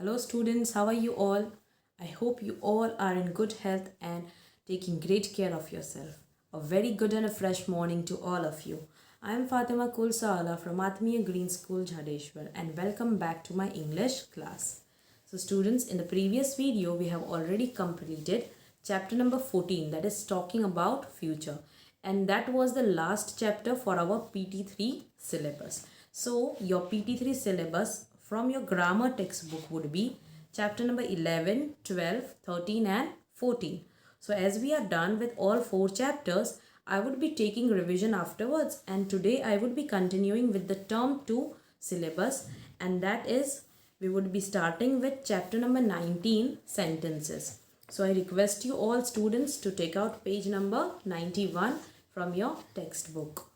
Hello students, how are you all? I hope you all are in good health and taking great care of yourself. A very good and a fresh morning to all of you. I am Fatima Kulsala from Atmiya Green School, Jadeshwar, and welcome back to my English class. So students, in the previous video we have already completed chapter number 14, that is talking about future, and that was the last chapter for our PT3 syllabus. So your PT3 syllabus from your grammar textbook would be chapter number 11, 12, 13 and 14. So as we are done with all four chapters, I would be taking revision afterwards, and today I would be continuing with the term 2 syllabus, and that is we would be starting with chapter number 19, sentences. So I request you all students to take out page number 91 from your textbook.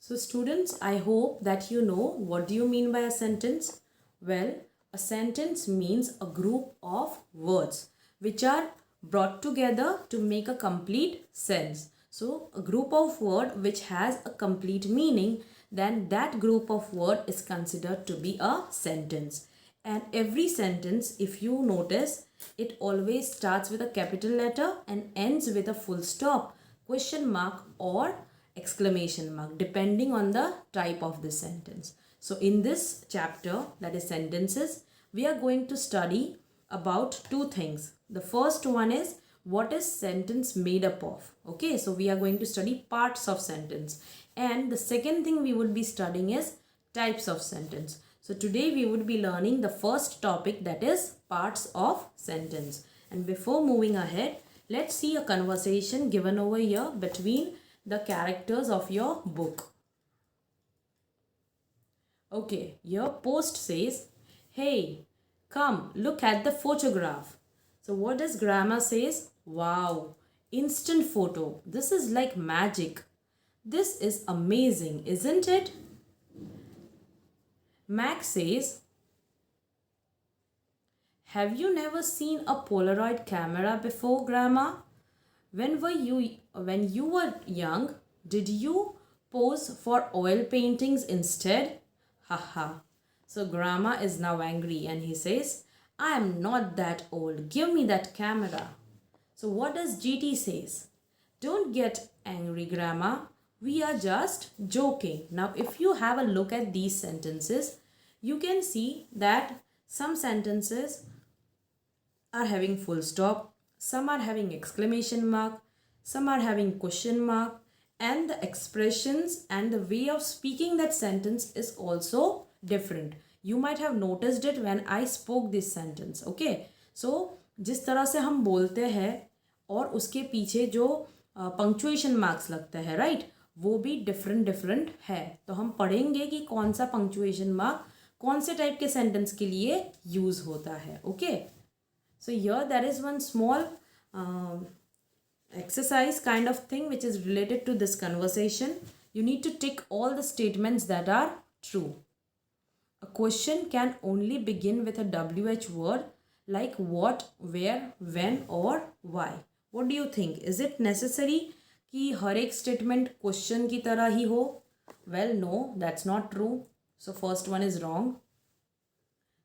So students, I hope that you know what do you mean by a sentence? Well, a sentence means a group of words which are brought together to make a complete sense. So a group of words which has a complete meaning, then that group of word is considered to be a sentence. And every sentence, if you notice, it always starts with a capital letter and ends with a full stop, question mark or exclamation mark, depending on the type of the sentence. So in this chapter, that is sentences, we are going to study about two things. The first one is what is sentence made up of. Okay, so we are going to study parts of sentence. And the second thing we would be studying is types of sentence. So today we would be learning the first topic, that is parts of sentence. And before moving ahead, let's see a conversation given over here between the characters of your book. Okay, your post says, hey, come look at the photograph. So what does grammar says? Wow, instant photo. This is like magic. This is amazing, isn't it? Max says, have you never seen a Polaroid camera before, Grandma? When you were young, did you pose for oil paintings instead? Haha. So Grandma is now angry and he says, I am not that old. Give me that camera. So what does GT says? Don't get angry, Grandma. We are just joking. Now if you have a look at these sentences, you can see that some sentences are having full stop, some are having exclamation mark, some are having question mark, and the expressions and the way of speaking that sentence is also different. You might have noticed it when I spoke this sentence. Okay, so जिस तरह से हम बोलते हैं और उसके पीछे जो पंक्चुएशन मार्क्स लगता है, राइट, वो भी डिफरेंट है. तो हम पढ़ेंगे कि कौन सा पंक्चुएशन मार्क कौन से टाइप के सेंटेंस के लिए यूज होता है. Okay, so here there is one small exercise kind of thing which is related to this conversation. You need to tick all the statements that are true. A question can only begin with a WH word like what, where, when or why. What do you think? Is it necessary कि हर एक statement question की तरह ही हो? Well, no, that's not true. So first one is wrong.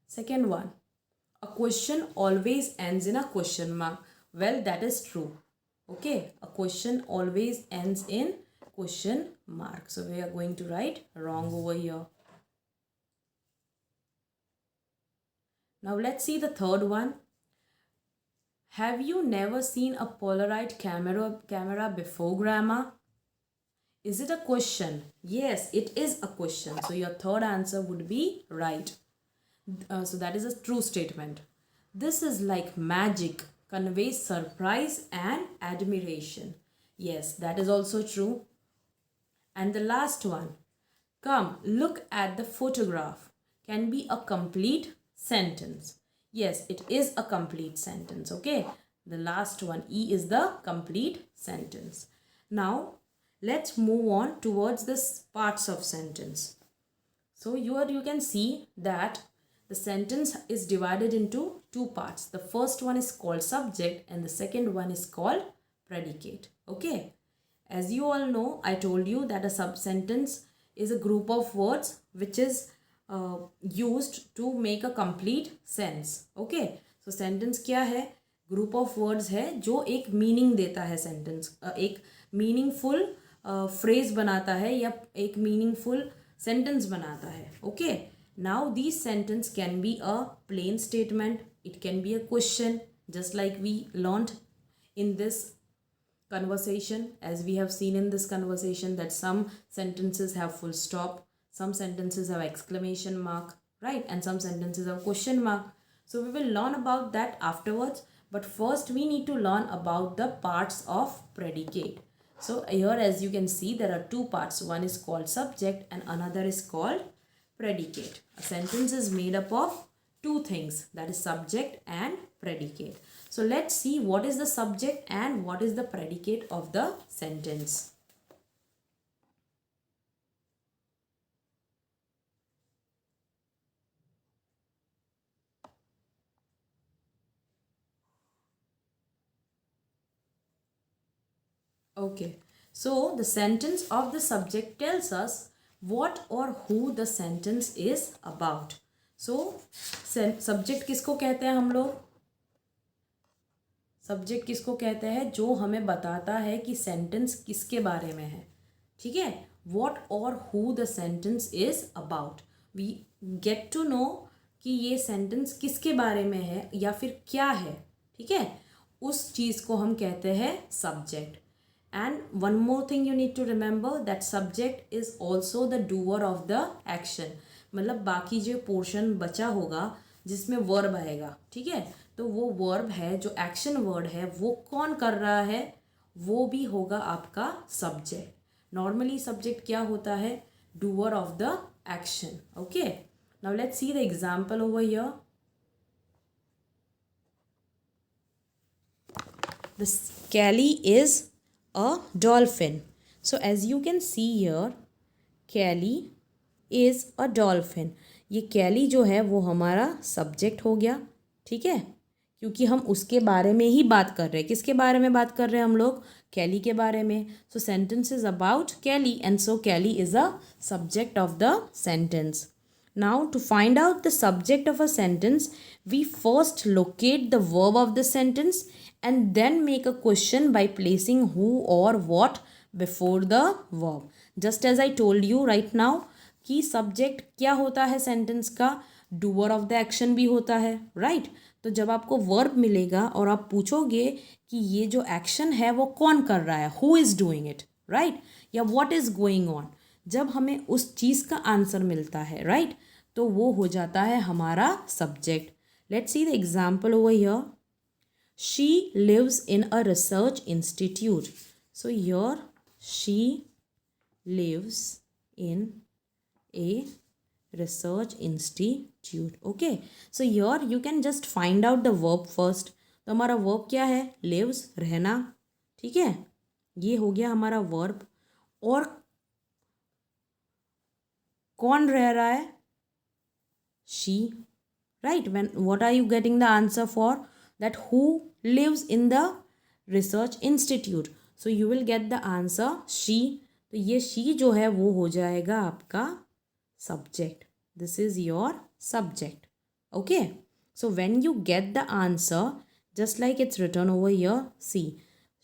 Second one, a question always ends in a question mark. Well, that is true. Okay, a question always ends in question mark. So we are going to write wrong over here. Now let's see the third one. Have you never seen a Polaroid camera before, Grandma? Is it a question? Yes, it is a question. So your third answer would be right. So that is a true statement. This is like magic, conveys surprise and admiration. Yes, that is also true. And the last one, come look at the photograph, can be a complete sentence. Yes, it is a complete sentence. Okay, the last one, E, is the complete sentence. Now let's move on towards the parts of sentence. So you can see that the sentence is divided into two parts. The first one is called subject and the second one is called predicate. Okay, as you all know, I told you that a sub-sentence is a group of words which is used to make a complete sense. Okay, so sentence क्या है? Group of words है जो एक meaning देता है, sentence एक meaningful phrase बनाता है या एक मीनिंगफुल सेंटेंस बनाता है. Okay, now this sentence can be a plain statement, it can be a question, just like we learned in this conversation, as we have seen in this conversation that some sentences have full stop, some sentences have exclamation mark, right, and some sentences have question mark. So we will learn about that afterwards, but first we need to learn about the parts of predicate. So here, as you can see, there are two parts. One is called subject and another is called predicate. A sentence is made up of two things, that is subject and predicate. So let's see what is the subject and what is the predicate of the sentence. Okay, so the sentence of the subject tells us what or who the sentence is about. So subject किसको कहते हैं हम लोग? Subject किसको कहते हैं? जो हमें बताता है कि सेंटेंस किसके बारे में है. ठीक है, वॉट और who the sentence is about. We get to know कि ये सेंटेंस किसके बारे में है या फिर क्या है. ठीक है, उस चीज़ को हम कहते हैं subject. And one more thing you need to remember that subject is also the doer of the action. मतलब बाकी जो पोर्शन बचा होगा जिसमें वर्ब आएगा, ठीक है, तो वो वर्ब है, जो एक्शन वर्ड है, वो कौन कर रहा है, वो भी होगा आपका सब्जेक्ट. नॉर्मली सब्जेक्ट क्या होता है? Doer of the action. Okay, now let's see the example over here. The Kelly is a dolphin. So as you can see here, Kelly is a dolphin. ये कैली जो है वो हमारा सब्जेक्ट हो गया. ठीक है, क्योंकि हम उसके बारे में ही बात कर रहे हैं. किसके बारे में बात कर रहे हैं हम लोग? कैली के बारे में. So sentence is about Kelly and so Kelly is a subject of the sentence. Now to find out the subject of a sentence, we first locate the verb of the sentence and then make a question by placing who or what before the verb. Just as I told you right now कि subject क्या होता है sentence का? Doer of the action भी होता है, right. तो जब आपको वर्ब मिलेगा और आप पूछोगे कि ये जो एक्शन है वो कौन कर रहा है, who is doing it, right, या व्हाट इज़ गोइंग ऑन, जब हमें उस चीज़ का आंसर मिलता है, राइट, तो वो हो जाता है हमारा subject. Let's see the example over here. She lives in a research institute. So here she lives in a research institute. Okay, so here you can just find out the verb first. तो हमारा verb क्या है? lives, रहना. ठीक है, ये हो गया हमारा verb. और कौन रह रहा है? she, right. When what are you getting the answer for? That who lives in the research institute. So you will get the answer she. तो ये she जो है वो हो जाएगा आपका subject. This is your subject. Okay, so when you get the answer just like it's written over here, see,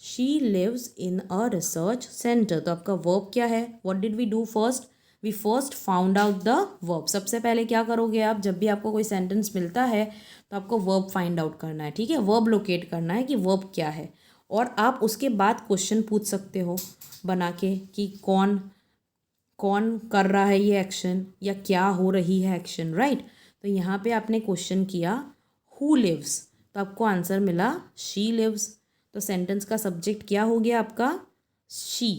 she lives in a research center. तो आपका verb क्या है? What did we do first? We first found out the verb. सबसे पहले क्या करोगे आप? जब भी आपको कोई सेंटेंस मिलता है तो आपको वर्ब फाइंड आउट करना है. ठीक है, वर्ब लोकेट करना है कि वर्ब क्या है, और आप उसके बाद क्वेश्चन पूछ सकते हो बना के कि कौन कौन कर रहा है ये एक्शन, या क्या हो रही है एक्शन, राइट. तो यहाँ पे आपने क्वेश्चन किया हु लिव्स, तो आपको आंसर मिला शी लिव्स. तो सेंटेंस का सब्जेक्ट क्या हो गया आपका? शी.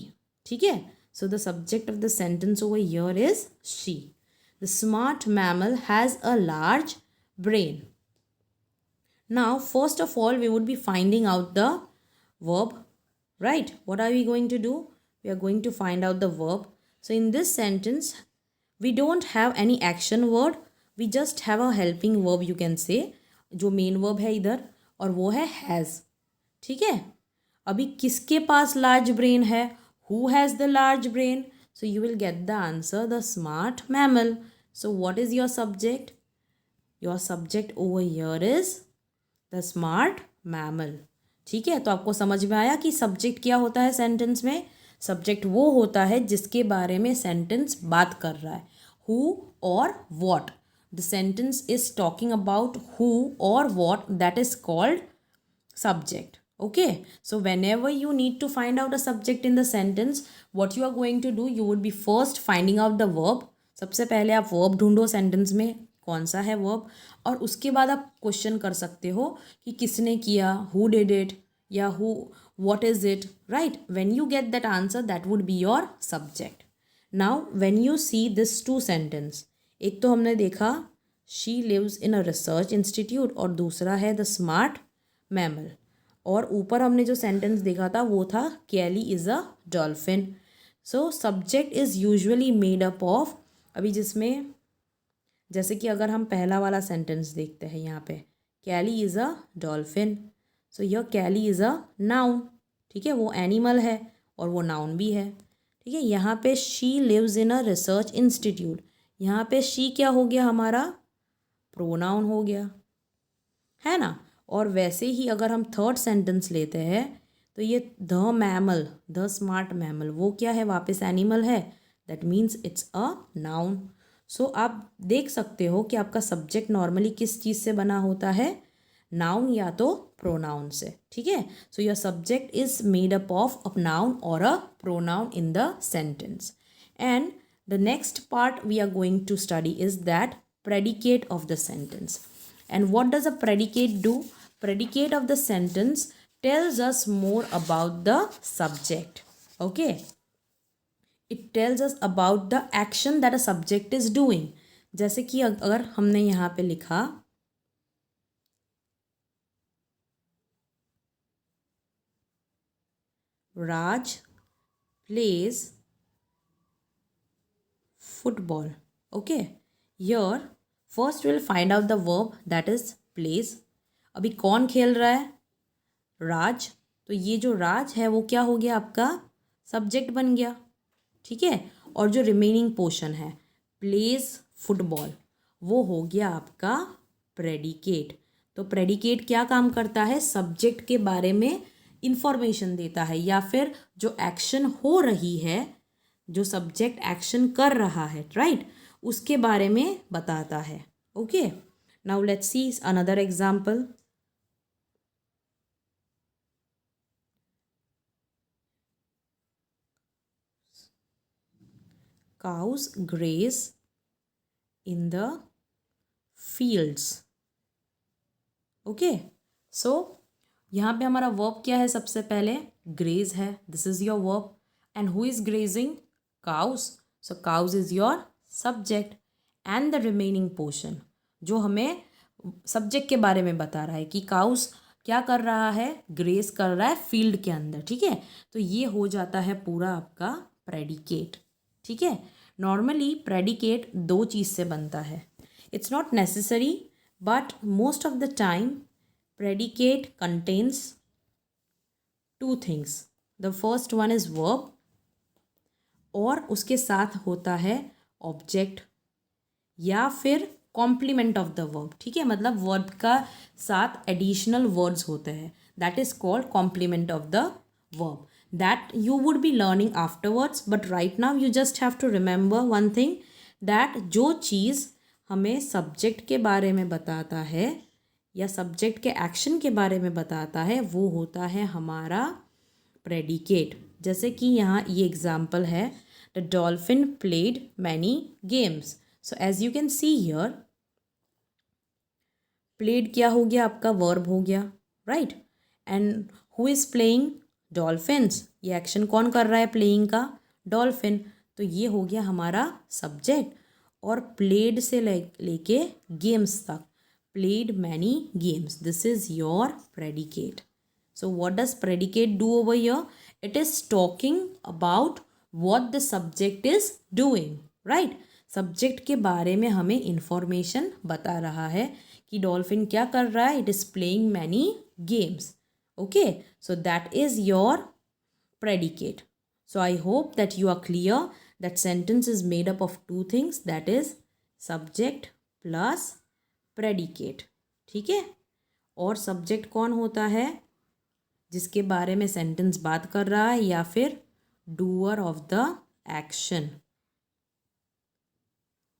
ठीक है, so the subject of the sentence over here is she. The smart mammal has a large brain. Now first of all we would be finding out the verb, right. What are we going to do? We are going to find out the verb. So in this sentence we don't have any action word, we just have a helping verb, you can say. जो main verb है इधर, और वो है has. ठीक है, अभी किसके पास लार्ज ब्रेन है? Who has the large brain? So you will get the answer, the smart mammal. So what is your subject? Your subject over here is the smart mammal. ठीक है, तो आपको समझ में आया कि सब्जेक्ट क्या होता है सेंटेंस में. सब्जेक्ट वो होता है जिसके बारे में सेंटेंस बात कर रहा है. हु और what. The sentence is talking about who और what, that is called subject. Okay, so whenever you need to find out a subject in the sentence, what you are going to do, you would be first finding out the verb. सबसे पहले आप verb ढूंढो sentence में कौन सा है verb, और उसके बाद आप क्वेश्चन कर सकते हो कि किसने किया, who did it, या who, what is it, right? When you get that answer, that would be your subject. Now when you see this two sentence, एक तो हमने देखा she lives in a research institute और दूसरा है the smart mammal, और ऊपर हमने जो सेंटेंस देखा था वो था Kelly is a dolphin. So subject is usually made up of, अभी जिसमें जैसे कि अगर हम पहला वाला सेंटेंस देखते हैं यहाँ पे, कैली इज़ अ डॉल्फिन. सो यह कैली इज़ अ नाउन. ठीक है, वो एनिमल है और वो नाउन भी है. ठीक है, यहाँ पे she lives in a research institute, यहाँ पे शी क्या हो गया हमारा, प्रोनाउन हो गया, है ना. और वैसे ही अगर हम थर्ड सेंटेंस लेते हैं तो ये the mammal, the smart mammal, वो क्या है, वापस एनिमल है, that means it's a noun. So आप देख सकते हो कि आपका सब्जेक्ट नॉर्मली किस चीज़ से बना होता है, नाउन या तो प्रोनाउन से. ठीक है, so your subject is made up of a noun और a pronoun in the sentence. And the next part we are going to study is that predicate of the sentence. And what does a predicate do? Predicate of the sentence tells us more about the subject. Okay, it tells us about the action that a subject is doing. जैसे कि अगर हमने यहाँ पे लिखा राज plays football. Okay, here first we'll find out the verb, that is plays. अभी कौन खेल रहा है, राज. तो ये जो राज है वो क्या हो गया, आपका सब्जेक्ट बन गया. ठीक है, और जो रिमेनिंग पोर्शन है प्लेज फुटबॉल, वो हो गया आपका प्रेडिकेट. तो प्रेडिकेट क्या काम करता है, सब्जेक्ट के बारे में इंफॉर्मेशन देता है, या फिर जो एक्शन हो रही है, जो सब्जेक्ट एक्शन कर रहा है, राइट, उसके बारे में बताता है. Okay, now let's see another example. cows graze in the fields. Okay, so यहाँ पे हमारा वर्ब क्या है, सबसे पहले ग्रेज है, this is your verb. And who is grazing, cows. So cows is your subject. And the remaining portion जो हमें सब्जेक्ट के बारे में बता रहा है कि काउस क्या कर रहा है, ग्रेज कर रहा है फील्ड के अंदर. ठीक है, तो ये हो जाता है पूरा आपका प्रेडिकेट. ठीक है, नॉर्मली प्रेडिकेट दो चीज़ से बनता है. It's not necessary, but most of the time predicate contains two things. The first one is verb, और उसके साथ होता है ऑब्जेक्ट या फिर कॉम्प्लीमेंट ऑफ द वर्ब. ठीक है, मतलब वर्ब का साथ एडिशनल वर्ड्स होते हैं, that is called complement of the verb. That you would be learning afterwards, but right now you just have to remember one thing, that जो चीज़ हमें subject के बारे में बताता है या सब्जेक्ट के एक्शन के बारे में बताता है, वो होता है हमारा प्रेडिकेट. जैसे कि यहाँ ये एग्जाम्पल है, the dolphin played many games. So as you can see here, played क्या हो गया, आपका वर्ब हो गया, right. And who is playing, dolphins. ये एक्शन कौन कर रहा है प्लेइंग का, डॉल्फिन. तो ये हो गया हमारा सब्जेक्ट. और प्लेड से लेके गेम्स तक, played many games, this is your predicate. So what does predicate do over here, it is talking about what the subject is doing, right. Subject के बारे में हमें इंफॉर्मेशन बता रहा है कि डॉल्फिन क्या कर रहा है, it is playing many games. Okay, so that is your predicate. So I hope that you are clear that sentence is made up of two things, that is subject plus predicate, ठीक है। और subject कौन होता है? जिसके बारे में sentence बात कर रहा है, या फिर डूअर ऑफ द एक्शन।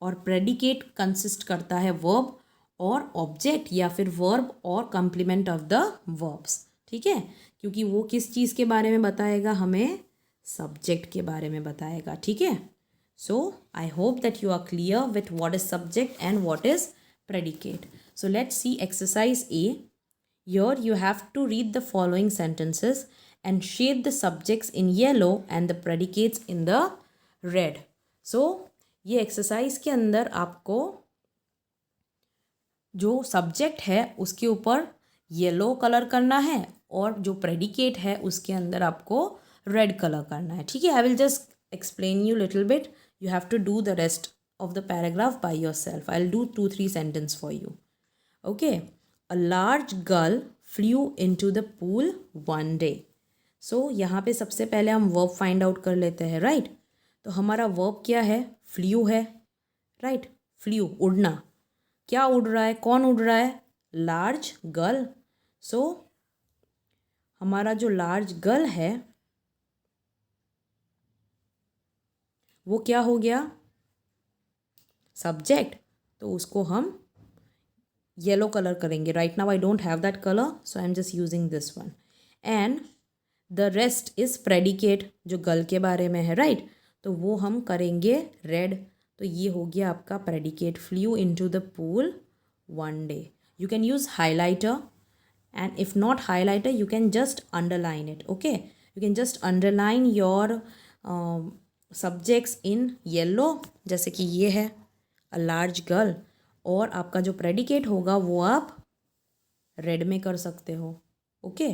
और प्रेडिकेट कंसिस्ट करता है वर्ब और ऑब्जेक्ट, या फिर वर्ब और कंप्लीमेंट ऑफ द वर्ब्स, ठीक है। क्योंकि वो किस चीज़ के बारे में बताएगा? हमें सब्जेक्ट के बारे में बताएगा, ठीक है। So I hope that you are clear with what is subject and what is predicate. So let's see exercise A. Here you have to read the following sentences and shade the subjects in yellow and the predicates in the red. So ये exercise के अंदर आपको जो subject है उसके ऊपर yellow colour करना है, और जो प्रेडिकेट है उसके अंदर आपको रेड कलर करना है, ठीक है। I will just explain you little bit. You have to do the rest of the paragraph by yourself. I'll do 2-3 sentences for you. Okay. A large gull flew into the pool one day. So यहाँ पे सबसे पहले हम verb find out कर लेते हैं, right? तो हमारा verb क्या है? Flew है, right? Flew, उड़ना. क्या उड़ रहा है? कौन उड़ रहा है? Large gull. So हमारा जो large gull है वो क्या हो गया? सब्जेक्ट. तो उसको हम येलो कलर करेंगे. Right now I don't have that colour, so I am just using this one. And the rest is predicate, जो गल के बारे में है, राइट. तो वो हम करेंगे रेड. तो ये हो गया आपका predicate. Flu into the pool one day. You can use highlighter, and if not highlighter you can just underline it. Okay, you can just underline your subjects in yellow, जैसे कि ये है अ लार्ज गर्ल. और आपका जो predicate होगा वो आप रेड में कर सकते हो. Okay,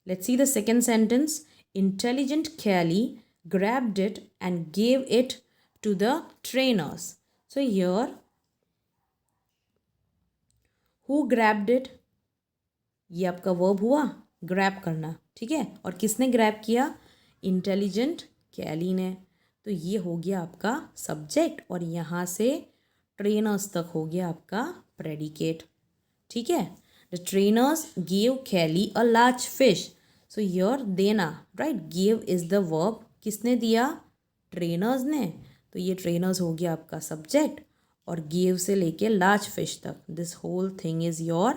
let's see the second sentence. Intelligent Kelly grabbed it and gave it to the trainers. So here who grabbed it, ये आपका वर्ब हुआ ग्रैब करना, ठीक है. और किसने ग्रैब किया? इंटेलिजेंट कैली ने. तो ये हो गया आपका सब्जेक्ट, और यहाँ से ट्रेनर्स तक हो गया आपका प्रेडिकेट, ठीक है. The trainers give Kelly a large fish. So here देना, right. Give is the verb. किसने दिया? ट्रेनर्स ने. तो ये ट्रेनर्स हो गया आपका सब्जेक्ट, और गिव से लेके लार्ज फिश तक, this whole thing is your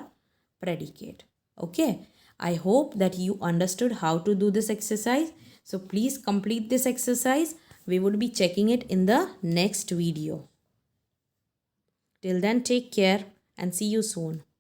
predicate. Okay, I hope that you understood how to do this exercise. So please complete this exercise. We would be checking it in the next video. Till then, take care and see you soon.